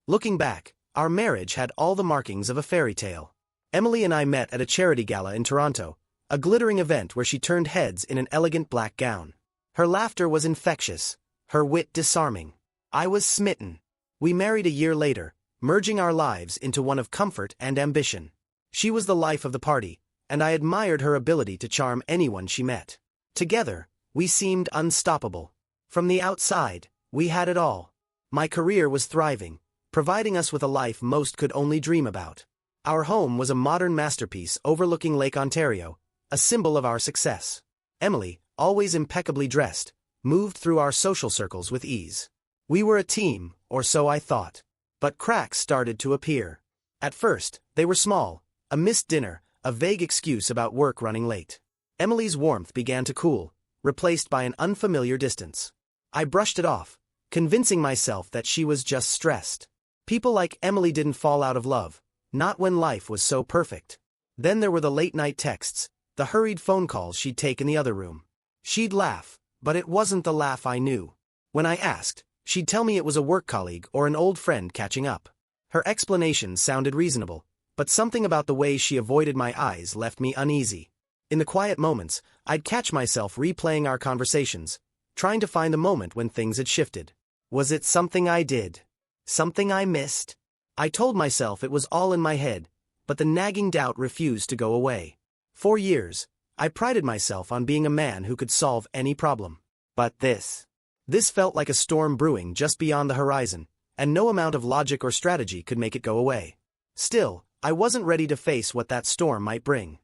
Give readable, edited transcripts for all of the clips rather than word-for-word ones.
Looking back, our marriage had all the markings of a fairy tale. Emily and I met at a charity gala in Toronto, a glittering event where she turned heads in an elegant black gown. Her laughter was infectious, her wit disarming. I was smitten. We married a year later, merging our lives into one of comfort and ambition. She was the life of the party, and I admired her ability to charm anyone she met. Together, we seemed unstoppable. From the outside, we had it all. My career was thriving, providing us with a life most could only dream about. Our home was a modern masterpiece overlooking Lake Ontario, a symbol of our success. Emily, always impeccably dressed, moved through our social circles with ease. We were a team, or so I thought. But cracks started to appear. At first, they were small, a missed dinner, a vague excuse about work running late. Emily's warmth began to cool, replaced by an unfamiliar distance. I brushed it off, convincing myself that she was just stressed. People like Emily didn't fall out of love, not when life was so perfect. Then there were the late-night texts, the hurried phone calls she'd take in the other room. She'd laugh, but it wasn't the laugh I knew. When I asked, she'd tell me it was a work colleague or an old friend catching up. Her explanations sounded reasonable, but something about the way she avoided my eyes left me uneasy. In the quiet moments, I'd catch myself replaying our conversations, trying to find the moment when things had shifted. Was it something I did? Something I missed? I told myself it was all in my head, but the nagging doubt refused to go away. For years, I prided myself on being a man who could solve any problem. But this felt like a storm brewing just beyond the horizon, and no amount of logic or strategy could make it go away. Still, I wasn't ready to face what that storm might bring.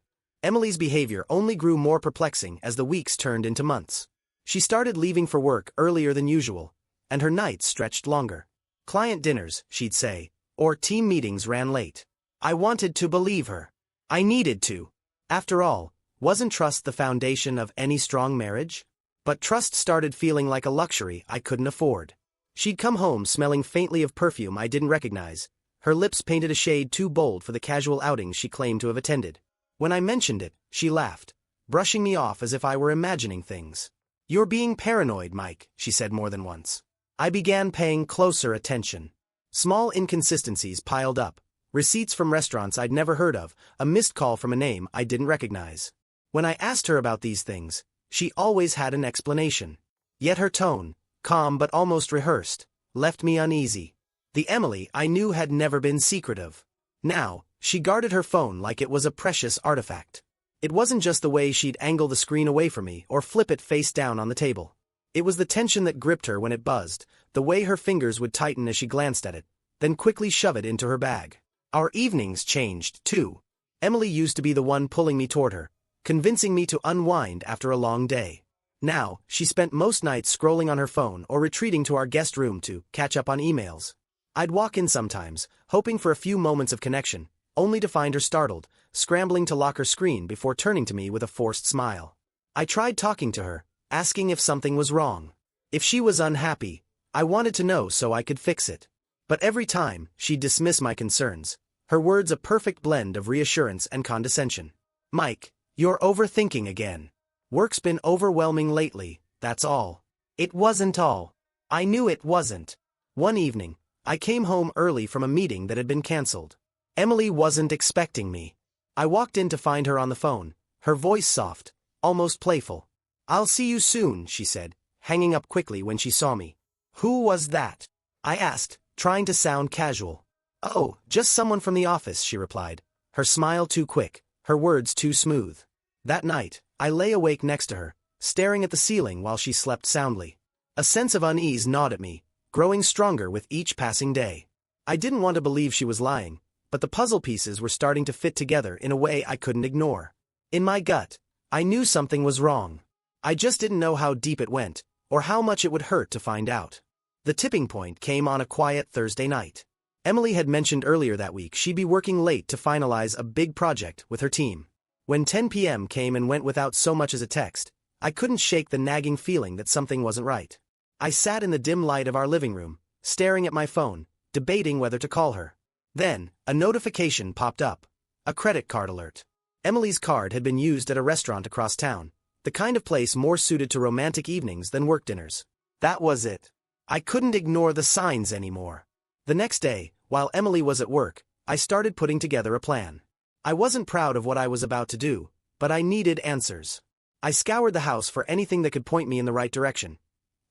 Emily's behavior only grew more perplexing as the weeks turned into months. She started leaving for work earlier than usual, and her nights stretched longer. Client dinners, she'd say, or team meetings ran late. I wanted to believe her. I needed to. After all, wasn't trust the foundation of any strong marriage? But trust started feeling like a luxury I couldn't afford. She'd come home smelling faintly of perfume I didn't recognize, her lips painted a shade too bold for the casual outings she claimed to have attended. When I mentioned it, she laughed, brushing me off as if I were imagining things. "You're being paranoid, Mike," she said more than once. I began paying closer attention. Small inconsistencies piled up, receipts from restaurants I'd never heard of, a missed call from a name I didn't recognize. When I asked her about these things, she always had an explanation. Yet her tone, calm but almost rehearsed, left me uneasy. The Emily I knew had never been secretive. Now, she guarded her phone like it was a precious artifact. It wasn't just the way she'd angle the screen away from me or flip it face down on the table. It was the tension that gripped her when it buzzed, the way her fingers would tighten as she glanced at it, then quickly shove it into her bag. Our evenings changed, too. Emily used to be the one pulling me toward her, convincing me to unwind after a long day. Now, she spent most nights scrolling on her phone or retreating to our guest room to catch up on emails. I'd walk in sometimes, hoping for a few moments of connection, only to find her startled, scrambling to lock her screen before turning to me with a forced smile. I tried talking to her, asking if something was wrong. If she was unhappy, I wanted to know so I could fix it. But every time, she'd dismiss my concerns, her words a perfect blend of reassurance and condescension. "Mike, you're overthinking again. Work's been overwhelming lately, that's all." It wasn't all. I knew it wasn't. One evening, I came home early from a meeting that had been cancelled. Emily wasn't expecting me. I walked in to find her on the phone, her voice soft, almost playful. "I'll see you soon," she said, hanging up quickly when she saw me. "Who was that?" I asked, trying to sound casual. "Oh, just someone from the office," she replied, her smile too quick, her words too smooth. That night, I lay awake next to her, staring at the ceiling while she slept soundly. A sense of unease gnawed at me, growing stronger with each passing day. I didn't want to believe she was lying, but the puzzle pieces were starting to fit together in a way I couldn't ignore. In my gut, I knew something was wrong. I just didn't know how deep it went, or how much it would hurt to find out. The tipping point came on a quiet Thursday night. Emily had mentioned earlier that week she'd be working late to finalize a big project with her team. When 10 p.m. came and went without so much as a text, I couldn't shake the nagging feeling that something wasn't right. I sat in the dim light of our living room, staring at my phone, debating whether to call her. Then, a notification popped up. A credit card alert. Emily's card had been used at a restaurant across town, the kind of place more suited to romantic evenings than work dinners. That was it. I couldn't ignore the signs anymore. The next day, while Emily was at work, I started putting together a plan. I wasn't proud of what I was about to do, but I needed answers. I scoured the house for anything that could point me in the right direction.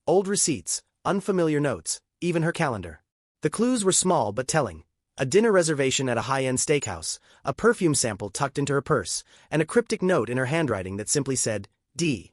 Old receipts, unfamiliar notes, even her calendar. The clues were small but telling. A dinner reservation at a high-end steakhouse, a perfume sample tucked into her purse, and a cryptic note in her handwriting that simply said, D.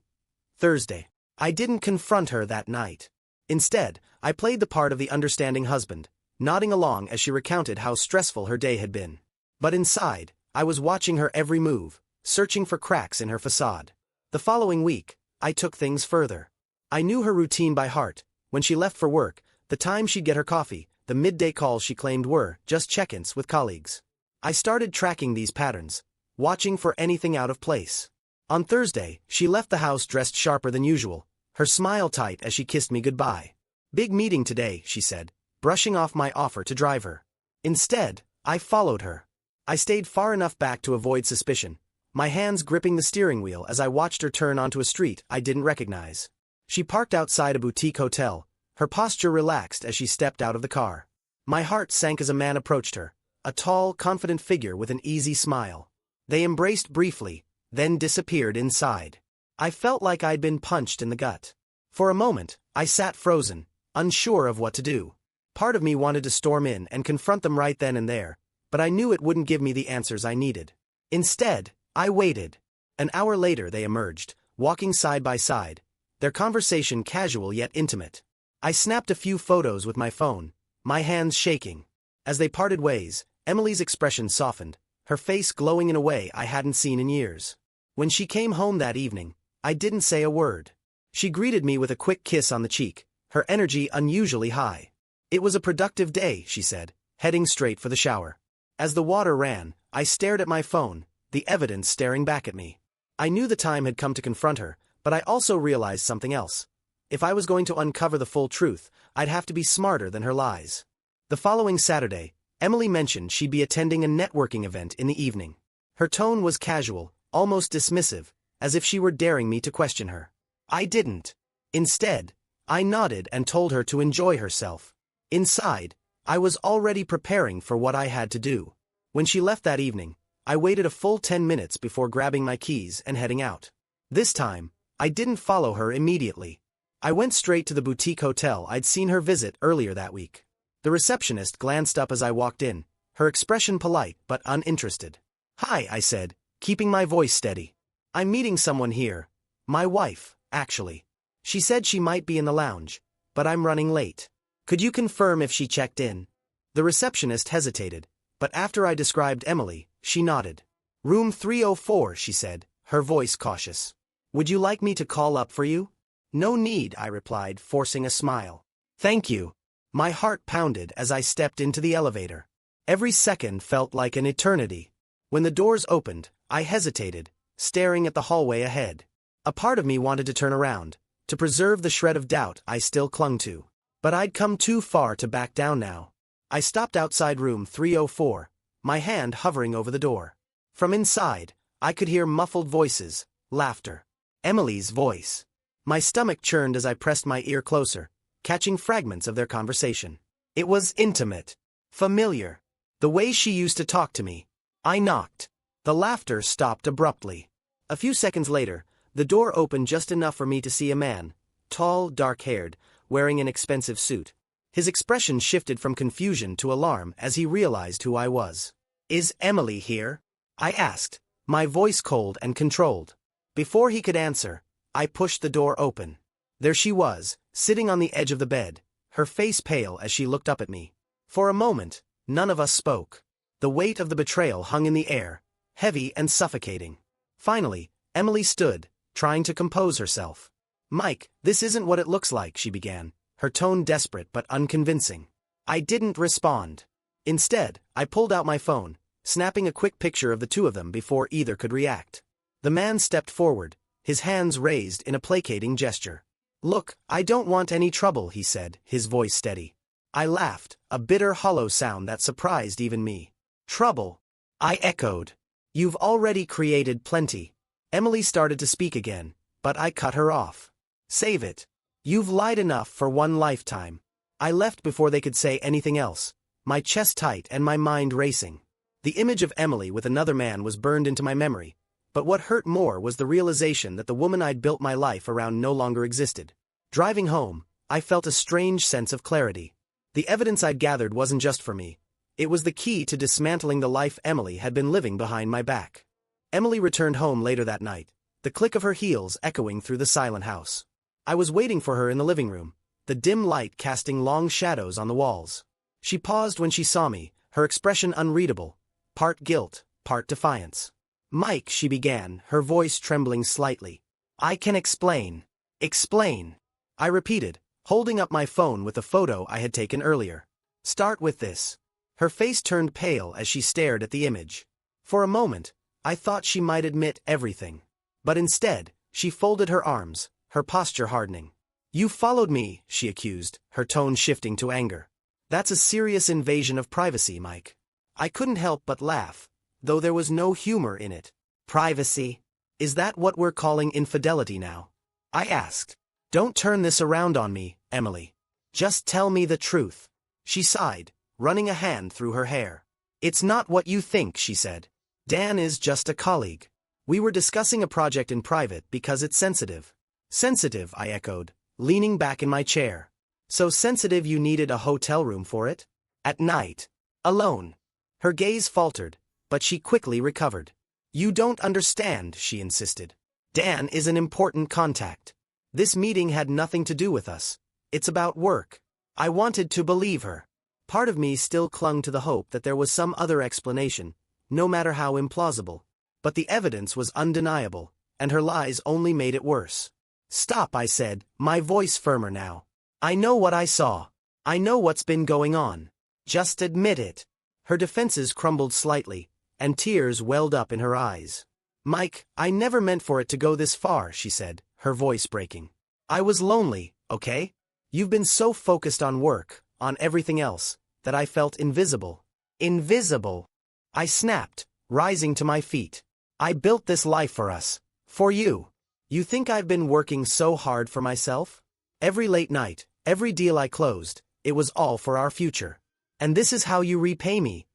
Thursday. I didn't confront her that night. Instead, I played the part of the understanding husband, nodding along as she recounted how stressful her day had been. But inside, I was watching her every move, searching for cracks in her facade. The following week, I took things further. I knew her routine by heart: when she left for work, the time she'd get her coffee, the midday calls she claimed were just check-ins with colleagues. I started tracking these patterns, watching for anything out of place. On Thursday, she left the house dressed sharper than usual, her smile tight as she kissed me goodbye. Big meeting today, she said, brushing off my offer to drive her. Instead, I followed her. I stayed far enough back to avoid suspicion, my hands gripping the steering wheel as I watched her turn onto a street I didn't recognize. She parked outside a boutique hotel, her posture relaxed as she stepped out of the car. My heart sank as a man approached her, a tall, confident figure with an easy smile. They embraced briefly, then disappeared inside. I felt like I'd been punched in the gut. For a moment, I sat frozen, unsure of what to do. Part of me wanted to storm in and confront them right then and there, but I knew it wouldn't give me the answers I needed. Instead, I waited. An hour later they emerged, walking side by side, their conversation casual yet intimate. I snapped a few photos with my phone, my hands shaking. As they parted ways, Emily's expression softened, her face glowing in a way I hadn't seen in years. When she came home that evening, I didn't say a word. She greeted me with a quick kiss on the cheek, her energy unusually high. It was a productive day, she said, heading straight for the shower. As the water ran, I stared at my phone, the evidence staring back at me. I knew the time had come to confront her, but I also realized something else. If I was going to uncover the full truth, I'd have to be smarter than her lies. The following Saturday, Emily mentioned she'd be attending a networking event in the evening. Her tone was casual, almost dismissive, as if she were daring me to question her. I didn't. Instead, I nodded and told her to enjoy herself. Inside, I was already preparing for what I had to do. When she left that evening, I waited a full 10 minutes before grabbing my keys and heading out. This time, I didn't follow her immediately. I went straight to the boutique hotel I'd seen her visit earlier that week. The receptionist glanced up as I walked in, her expression polite but uninterested. "Hi," I said, keeping my voice steady. "I'm meeting someone here. My wife, actually. She said she might be in the lounge, but I'm running late. Could you confirm if she checked in?" The receptionist hesitated, but after I described Emily, she nodded. "Room 304, she said, her voice cautious. "Would you like me to call up for you?" "No need," I replied, forcing a smile. "Thank you." My heart pounded as I stepped into the elevator. Every second felt like an eternity. When the doors opened, I hesitated, staring at the hallway ahead. A part of me wanted to turn around, to preserve the shred of doubt I still clung to. But I'd come too far to back down now. I stopped outside room 304, my hand hovering over the door. From inside, I could hear muffled voices, laughter. Emily's voice. My stomach churned as I pressed my ear closer, catching fragments of their conversation. It was intimate, familiar, the way she used to talk to me. I knocked. The laughter stopped abruptly. A few seconds later, the door opened just enough for me to see a man, tall, dark-haired, wearing an expensive suit. His expression shifted from confusion to alarm as he realized who I was. "Is Emily here?" I asked, my voice cold and controlled. Before he could answer, I pushed the door open. There she was, sitting on the edge of the bed, her face pale as she looked up at me. For a moment, none of us spoke. The weight of the betrayal hung in the air, heavy and suffocating. Finally, Emily stood, trying to compose herself. "Mike, this isn't what it looks like," she began, her tone desperate but unconvincing. I didn't respond. Instead, I pulled out my phone, snapping a quick picture of the two of them before either could react. The man stepped forward, his hands raised in a placating gesture. "Look, I don't want any trouble," he said, his voice steady. I laughed, a bitter hollow sound that surprised even me. "Trouble?" I echoed. "You've already created plenty." Emily started to speak again, but I cut her off. "Save it. You've lied enough for one lifetime." I left before they could say anything else, my chest tight and my mind racing. The image of Emily with another man was burned into my memory, but what hurt more was the realization that the woman I'd built my life around no longer existed. Driving home, I felt a strange sense of clarity. The evidence I'd gathered wasn't just for me. It was the key to dismantling the life Emily had been living behind my back. Emily returned home later that night, the click of her heels echoing through the silent house. I was waiting for her in the living room, the dim light casting long shadows on the walls. She paused when she saw me, her expression unreadable, part guilt, part defiance. "Mike," she began, her voice trembling slightly. "I can explain." "Explain," I repeated, holding up my phone with the photo I had taken earlier. "Start with this." Her face turned pale as she stared at the image. For a moment, I thought she might admit everything. But instead, she folded her arms, her posture hardening. "You followed me," she accused, her tone shifting to anger. "That's a serious invasion of privacy, Mike." I couldn't help but laugh, though there was no humor in it. "Privacy? Is that what we're calling infidelity now?" I asked. "Don't turn this around on me, Emily. Just tell me the truth." She sighed, running a hand through her hair. "It's not what you think," she said. "Dan is just a colleague. We were discussing a project in private because it's sensitive." "Sensitive," I echoed, leaning back in my chair. "So sensitive you needed a hotel room for it? At night? Alone?" Her gaze faltered, but she quickly recovered. "You don't understand," she insisted. "Dan is an important contact. This meeting had nothing to do with us. It's about work." I wanted to believe her. Part of me still clung to the hope that there was some other explanation, no matter how implausible. But the evidence was undeniable, and her lies only made it worse. "Stop," I said, my voice firmer now. "I know what I saw. I know what's been going on. Just admit it." Her defenses crumbled slightly, and tears welled up in her eyes. "Mike, I never meant for it to go this far," she said, her voice breaking. "I was lonely, okay? You've been so focused on work, on everything else, that I felt invisible." "Invisible?" I snapped, rising to my feet. "I built this life for us. For you. You think I've been working so hard for myself? Every late night, every deal I closed, it was all for our future. And this is how you repay me."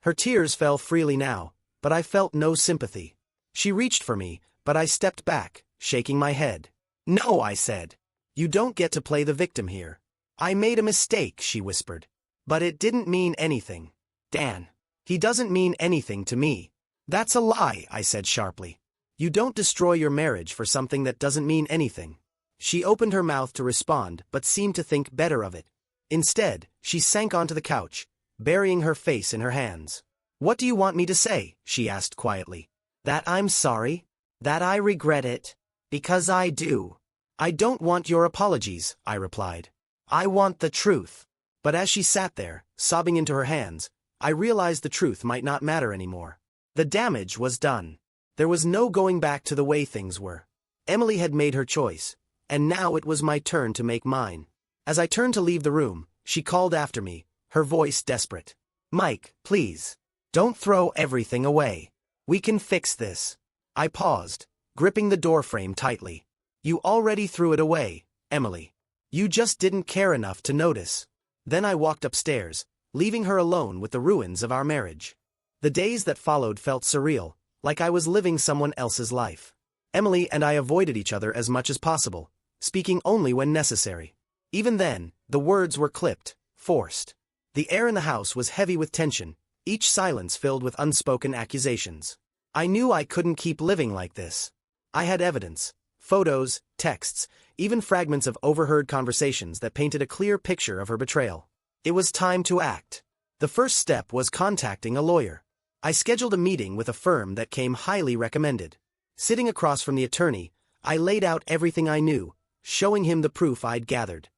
Her tears fell freely now, but I felt no sympathy. She reached for me, but I stepped back, shaking my head. "No," I said. "You don't get to play the victim here." "I made a mistake," she whispered. "But it didn't mean anything. Dan. He doesn't mean anything to me." "That's a lie," I said sharply. "You don't destroy your marriage for something that doesn't mean anything." She opened her mouth to respond but seemed to think better of it. Instead, she sank onto the couch, burying her face in her hands. "What do you want me to say?" she asked quietly. "That I'm sorry. That I regret it. Because I do." "I don't want your apologies," I replied. "I want the truth." But as she sat there, sobbing into her hands, I realized the truth might not matter anymore. The damage was done. There was no going back to the way things were. Emily had made her choice, and now it was my turn to make mine. As I turned to leave the room, she called after me, her voice desperate. "Mike, please. Don't throw everything away. We can fix this." I paused, gripping the doorframe tightly. "You already threw it away, Emily. You just didn't care enough to notice." Then I walked upstairs, leaving her alone with the ruins of our marriage. The days that followed felt surreal, like I was living someone else's life. Emily and I avoided each other as much as possible, speaking only when necessary. Even then, the words were clipped, forced. The air in the house was heavy with tension, each silence filled with unspoken accusations. I knew I couldn't keep living like this. I had evidence, photos, texts, even fragments of overheard conversations that painted a clear picture of her betrayal. It was time to act. The first step was contacting a lawyer. I scheduled a meeting with a firm that came highly recommended. Sitting across from the attorney, I laid out everything I knew, showing him the proof I'd gathered.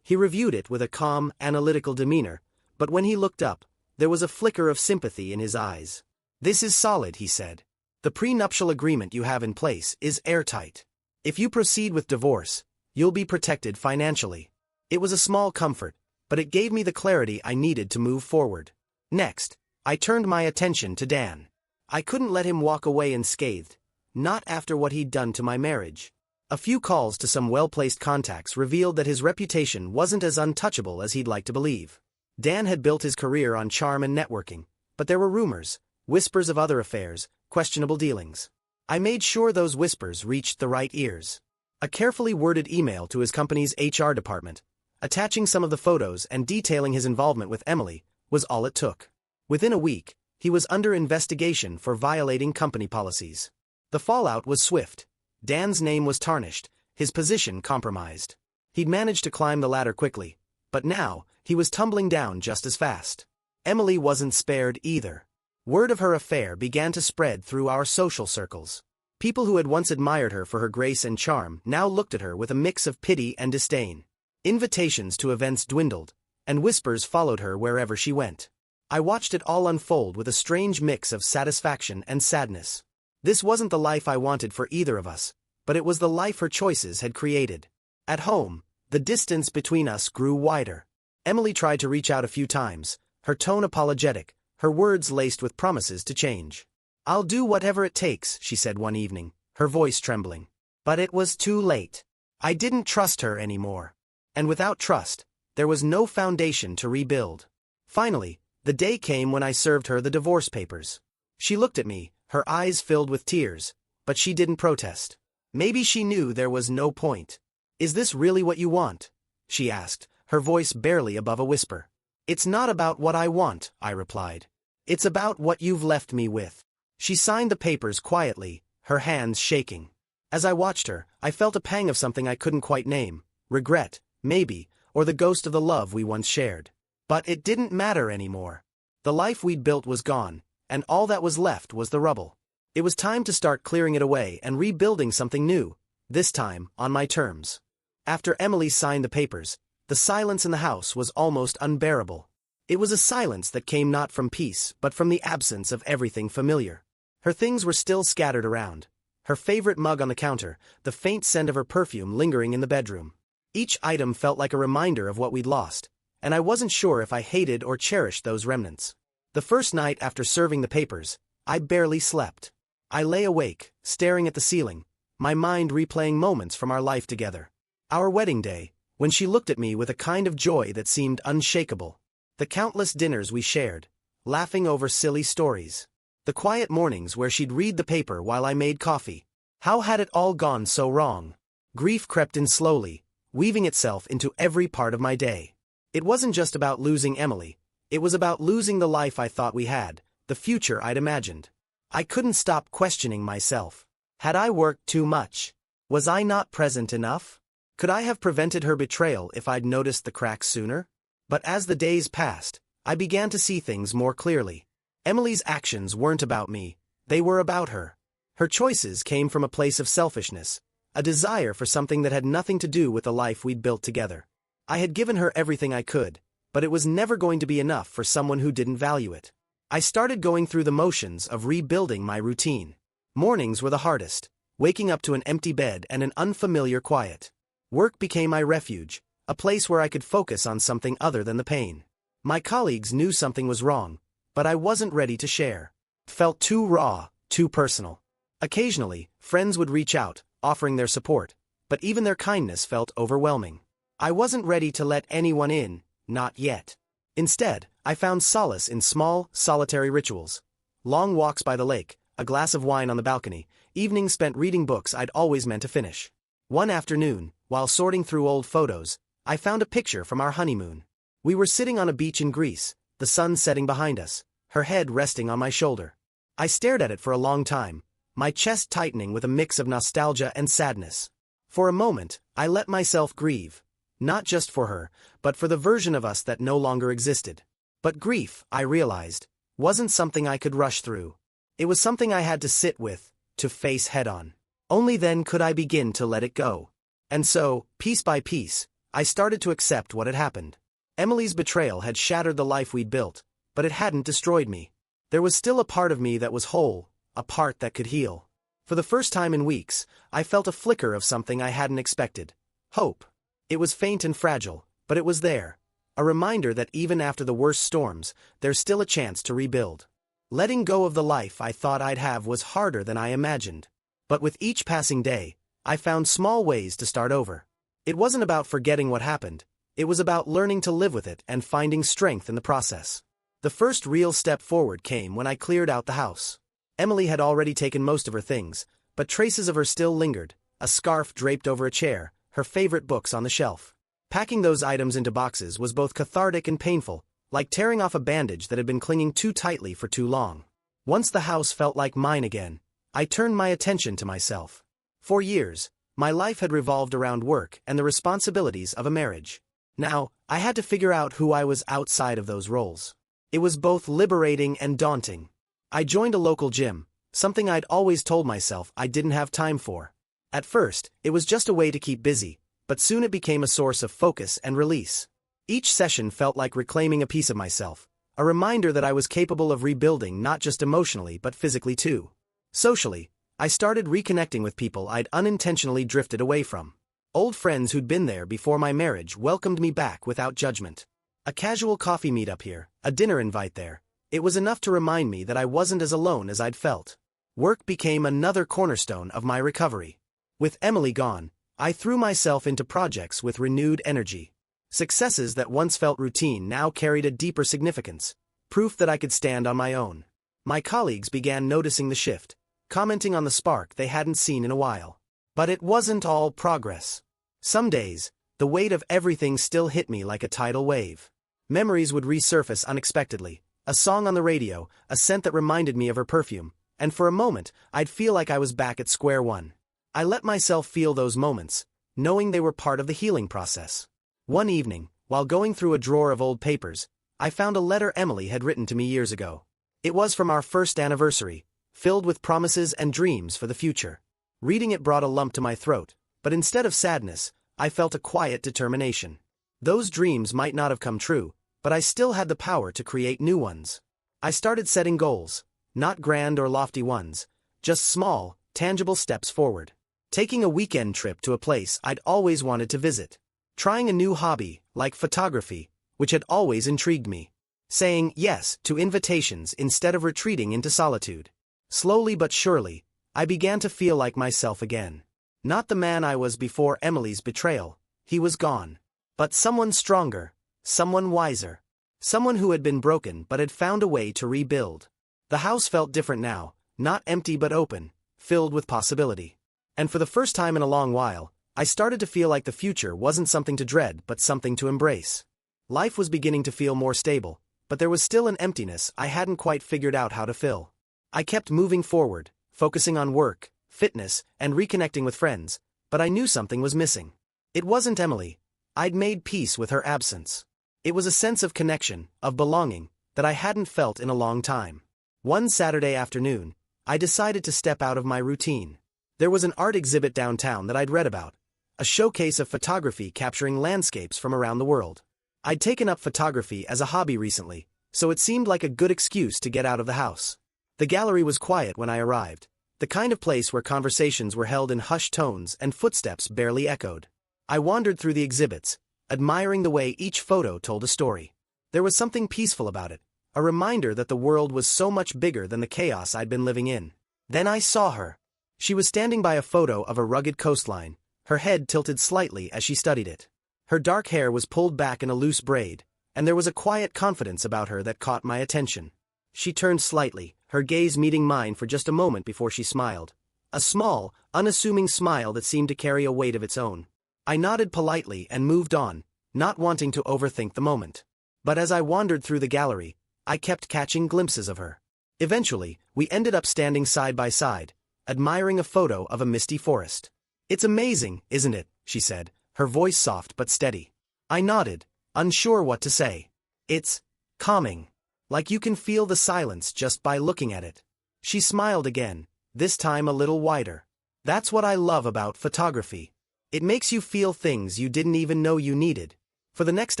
He reviewed it with a calm, analytical demeanor, but when he looked up, there was a flicker of sympathy in his eyes. "This is solid," he said. "The prenuptial agreement you have in place is airtight. If you proceed with divorce, you'll be protected financially." It was a small comfort, but it gave me the clarity I needed to move forward. Next, I turned my attention to Dan. I couldn't let him walk away unscathed, not after what he'd done to my marriage. A few calls to some well-placed contacts revealed that his reputation wasn't as untouchable as he'd like to believe. Dan had built his career on charm and networking, but there were rumors, whispers of other affairs, questionable dealings. I made sure those whispers reached the right ears. A carefully worded email to his company's HR department, attaching some of the photos and detailing his involvement with Emily, was all it took. Within a week, he was under investigation for violating company policies. The fallout was swift. Dan's name was tarnished, his position compromised. He'd managed to climb the ladder quickly, but now, he was tumbling down just as fast. Emily wasn't spared either. Word of her affair began to spread through our social circles. People who had once admired her for her grace and charm now looked at her with a mix of pity and disdain. Invitations to events dwindled, and whispers followed her wherever she went. I watched it all unfold with a strange mix of satisfaction and sadness. This wasn't the life I wanted for either of us, but it was the life her choices had created. At home, the distance between us grew wider. Emily tried to reach out a few times, her tone apologetic, her words laced with promises to change. "I'll do whatever it takes," she said one evening, her voice trembling. But it was too late. I didn't trust her anymore. And without trust, there was no foundation to rebuild. Finally, the day came when I served her the divorce papers. She looked at me, her eyes filled with tears, but she didn't protest. Maybe she knew there was no point. "Is this really what you want?" she asked, her voice barely above a whisper. "It's not about what I want," I replied. "It's about what you've left me with." She signed the papers quietly, her hands shaking. As I watched her, I felt a pang of something I couldn't quite name. Regret, maybe, or the ghost of the love we once shared. But it didn't matter anymore. The life we'd built was gone, and all that was left was the rubble. It was time to start clearing it away and rebuilding something new, this time on my terms. After Emily signed the papers, the silence in the house was almost unbearable. It was a silence that came not from peace but from the absence of everything familiar. Her things were still scattered around. Her favorite mug on the counter, the faint scent of her perfume lingering in the bedroom. Each item felt like a reminder of what we'd lost, and I wasn't sure if I hated or cherished those remnants. The first night after serving the papers, I barely slept. I lay awake, staring at the ceiling, my mind replaying moments from our life together. Our wedding day, when she looked at me with a kind of joy that seemed unshakable. The countless dinners we shared, laughing over silly stories. The quiet mornings where she'd read the paper while I made coffee. How had it all gone so wrong? Grief crept in slowly, weaving itself into every part of my day. It wasn't just about losing Emily, it was about losing the life I thought we had, the future I'd imagined. I couldn't stop questioning myself. Had I worked too much? Was I not present enough? Could I have prevented her betrayal if I'd noticed the cracks sooner? But as the days passed, I began to see things more clearly. Emily's actions weren't about me, they were about her. Her choices came from a place of selfishness, a desire for something that had nothing to do with the life we'd built together. I had given her everything I could, but it was never going to be enough for someone who didn't value it. I started going through the motions of rebuilding my routine. Mornings were the hardest, waking up to an empty bed and an unfamiliar quiet. Work became my refuge, a place where I could focus on something other than the pain. My colleagues knew something was wrong, but I wasn't ready to share. It felt too raw, too personal. Occasionally, friends would reach out, offering their support, but even their kindness felt overwhelming. I wasn't ready to let anyone in, not yet. Instead, I found solace in small, solitary rituals. Long walks by the lake, a glass of wine on the balcony, evenings spent reading books I'd always meant to finish. One afternoon, while sorting through old photos, I found a picture from our honeymoon. We were sitting on a beach in Greece, the sun setting behind us, her head resting on my shoulder. I stared at it for a long time, my chest tightening with a mix of nostalgia and sadness. For a moment, I let myself grieve. Not just for her, but for the version of us that no longer existed. But grief, I realized, wasn't something I could rush through. It was something I had to sit with, to face head-on. Only then could I begin to let it go. And so, piece by piece, I started to accept what had happened. Emily's betrayal had shattered the life we'd built, but it hadn't destroyed me. There was still a part of me that was whole, a part that could heal. For the first time in weeks, I felt a flicker of something I hadn't expected. Hope. It was faint and fragile, but it was there. A reminder that even after the worst storms, there's still a chance to rebuild. Letting go of the life I thought I'd have was harder than I imagined. But with each passing day, I found small ways to start over. It wasn't about forgetting what happened, it was about learning to live with it and finding strength in the process. The first real step forward came when I cleared out the house. Emily had already taken most of her things, but traces of her still lingered, a scarf draped over a chair, her favorite books on the shelf. Packing those items into boxes was both cathartic and painful, like tearing off a bandage that had been clinging too tightly for too long. Once the house felt like mine again, I turned my attention to myself. For years, my life had revolved around work and the responsibilities of a marriage. Now, I had to figure out who I was outside of those roles. It was both liberating and daunting. I joined a local gym, something I'd always told myself I didn't have time for. At first, it was just a way to keep busy, but soon it became a source of focus and release. Each session felt like reclaiming a piece of myself, a reminder that I was capable of rebuilding not just emotionally but physically too. Socially, I started reconnecting with people I'd unintentionally drifted away from. Old friends who'd been there before my marriage welcomed me back without judgment. A casual coffee meetup here, a dinner invite there. It was enough to remind me that I wasn't as alone as I'd felt. Work became another cornerstone of my recovery. With Emily gone, I threw myself into projects with renewed energy. Successes that once felt routine now carried a deeper significance, proof that I could stand on my own. My colleagues began noticing the shift, commenting on the spark they hadn't seen in a while. But it wasn't all progress. Some days, the weight of everything still hit me like a tidal wave. Memories would resurface unexpectedly, a song on the radio, a scent that reminded me of her perfume, and for a moment, I'd feel like I was back at square one. I let myself feel those moments, knowing they were part of the healing process. One evening, while going through a drawer of old papers, I found a letter Emily had written to me years ago. It was from our first anniversary, filled with promises and dreams for the future. Reading it brought a lump to my throat, but instead of sadness, I felt a quiet determination. Those dreams might not have come true, but I still had the power to create new ones. I started setting goals, not grand or lofty ones, just small, tangible steps forward. Taking a weekend trip to a place I'd always wanted to visit. Trying a new hobby, like photography, which had always intrigued me. Saying yes to invitations instead of retreating into solitude. Slowly but surely, I began to feel like myself again. Not the man I was before Emily's betrayal, he was gone. But someone stronger, someone wiser. Someone who had been broken but had found a way to rebuild. The house felt different now, not empty but open, filled with possibility. And for the first time in a long while, I started to feel like the future wasn't something to dread but something to embrace. Life was beginning to feel more stable, but there was still an emptiness I hadn't quite figured out how to fill. I kept moving forward, focusing on work, fitness, and reconnecting with friends, but I knew something was missing. It wasn't Emily. I'd made peace with her absence. It was a sense of connection, of belonging, that I hadn't felt in a long time. One Saturday afternoon, I decided to step out of my routine. There was an art exhibit downtown that I'd read about. A showcase of photography capturing landscapes from around the world. I'd taken up photography as a hobby recently, so it seemed like a good excuse to get out of the house. The gallery was quiet when I arrived, the kind of place where conversations were held in hushed tones and footsteps barely echoed. I wandered through the exhibits, admiring the way each photo told a story. There was something peaceful about it, a reminder that the world was so much bigger than the chaos I'd been living in. Then I saw her. She was standing by a photo of a rugged coastline, her head tilted slightly as she studied it. Her dark hair was pulled back in a loose braid, and there was a quiet confidence about her that caught my attention. She turned slightly, her gaze meeting mine for just a moment before she smiled. A small, unassuming smile that seemed to carry a weight of its own. I nodded politely and moved on, not wanting to overthink the moment. But as I wandered through the gallery, I kept catching glimpses of her. Eventually, we ended up standing side by side, admiring a photo of a misty forest. "It's amazing, isn't it?" she said, her voice soft but steady. I nodded, unsure what to say. "It's calming. Like you can feel the silence just by looking at it." She smiled again, this time a little wider. "That's what I love about photography. It makes you feel things you didn't even know you needed." For the next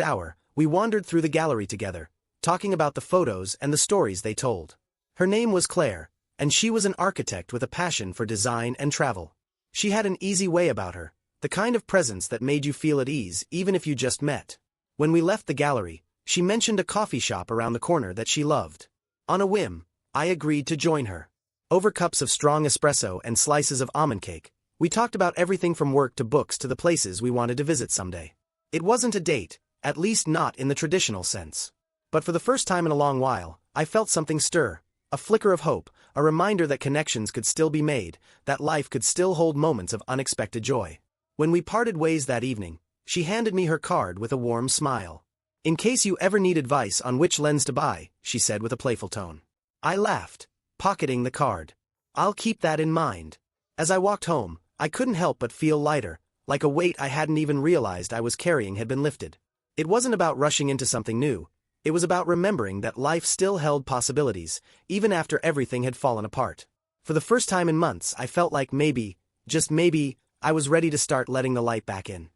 hour, we wandered through the gallery together, talking about the photos and the stories they told. Her name was Claire, and she was an architect with a passion for design and travel. She had an easy way about her, the kind of presence that made you feel at ease even if you just met. When we left the gallery, she mentioned a coffee shop around the corner that she loved. On a whim, I agreed to join her. Over cups of strong espresso and slices of almond cake, We talked about everything from work to books to the places we wanted to visit someday. It wasn't a date, at least not in the traditional sense. But for the first time in a long while, I felt something stir, a flicker of hope, a reminder that connections could still be made, that life could still hold moments of unexpected joy. When we parted ways that evening, she handed me her card with a warm smile. "In case you ever need advice on which lens to buy," she said with a playful tone. I laughed, pocketing the card. "I'll keep that in mind." As I walked home, I couldn't help but feel lighter, like a weight I hadn't even realized I was carrying had been lifted. It wasn't about rushing into something new. It was about remembering that life still held possibilities, even after everything had fallen apart. For the first time in months, I felt like maybe, just maybe, I was ready to start letting the light back in.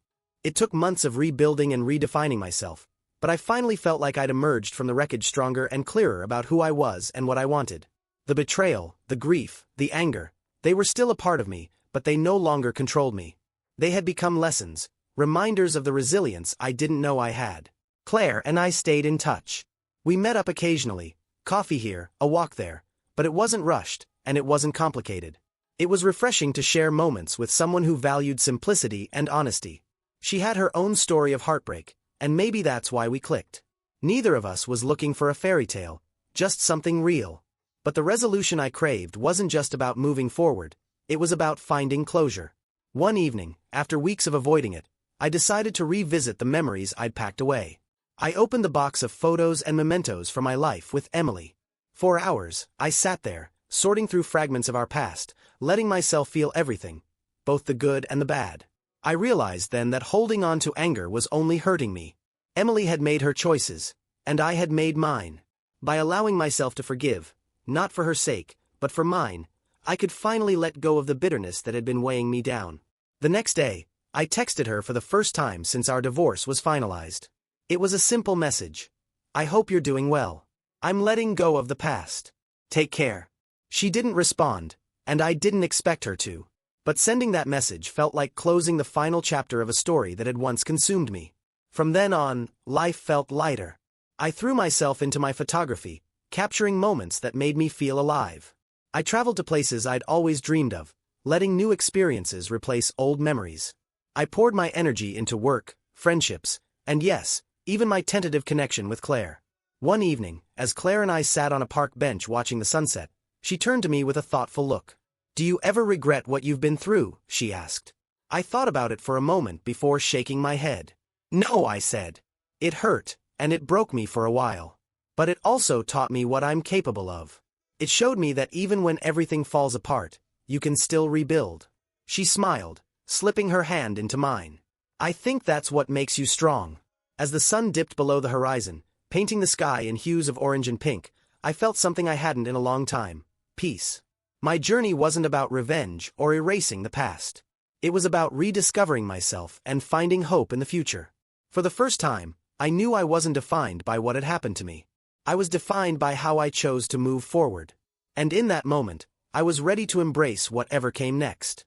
It took months of rebuilding and redefining myself, but I finally felt like I'd emerged from the wreckage stronger and clearer about who I was and what I wanted. The betrayal, the grief, the anger, they were still a part of me, but they no longer controlled me. They had become lessons, reminders of the resilience I didn't know I had. Claire and I stayed in touch. We met up occasionally, coffee here, a walk there, but it wasn't rushed, and it wasn't complicated. It was refreshing to share moments with someone who valued simplicity and honesty. She had her own story of heartbreak, and maybe that's why we clicked. Neither of us was looking for a fairy tale, just something real. But the resolution I craved wasn't just about moving forward, it was about finding closure. One evening, after weeks of avoiding it, I decided to revisit the memories I'd packed away. I opened the box of photos and mementos from my life with Emily. For hours, I sat there, sorting through fragments of our past, letting myself feel everything, both the good and the bad. I realized then that holding on to anger was only hurting me. Emily had made her choices, and I had made mine. By allowing myself to forgive, not for her sake, but for mine, I could finally let go of the bitterness that had been weighing me down. The next day, I texted her for the first time since our divorce was finalized. It was a simple message. "I hope you're doing well. I'm letting go of the past. Take care." She didn't respond, and I didn't expect her to. But sending that message felt like closing the final chapter of a story that had once consumed me. From then on, life felt lighter. I threw myself into my photography, capturing moments that made me feel alive. I traveled to places I'd always dreamed of, letting new experiences replace old memories. I poured my energy into work, friendships, and yes, even my tentative connection with Claire. One evening, as Claire and I sat on a park bench watching the sunset, she turned to me with a thoughtful look. "Do you ever regret what you've been through?" she asked. I thought about it for a moment before shaking my head. "No," I said. "It hurt, and it broke me for a while. But it also taught me what I'm capable of. It showed me that even when everything falls apart, you can still rebuild." She smiled, slipping her hand into mine. "I think that's what makes you strong." As the sun dipped below the horizon, painting the sky in hues of orange and pink, I felt something I hadn't in a long time: peace. My journey wasn't about revenge or erasing the past. It was about rediscovering myself and finding hope in the future. For the first time, I knew I wasn't defined by what had happened to me. I was defined by how I chose to move forward. And in that moment, I was ready to embrace whatever came next.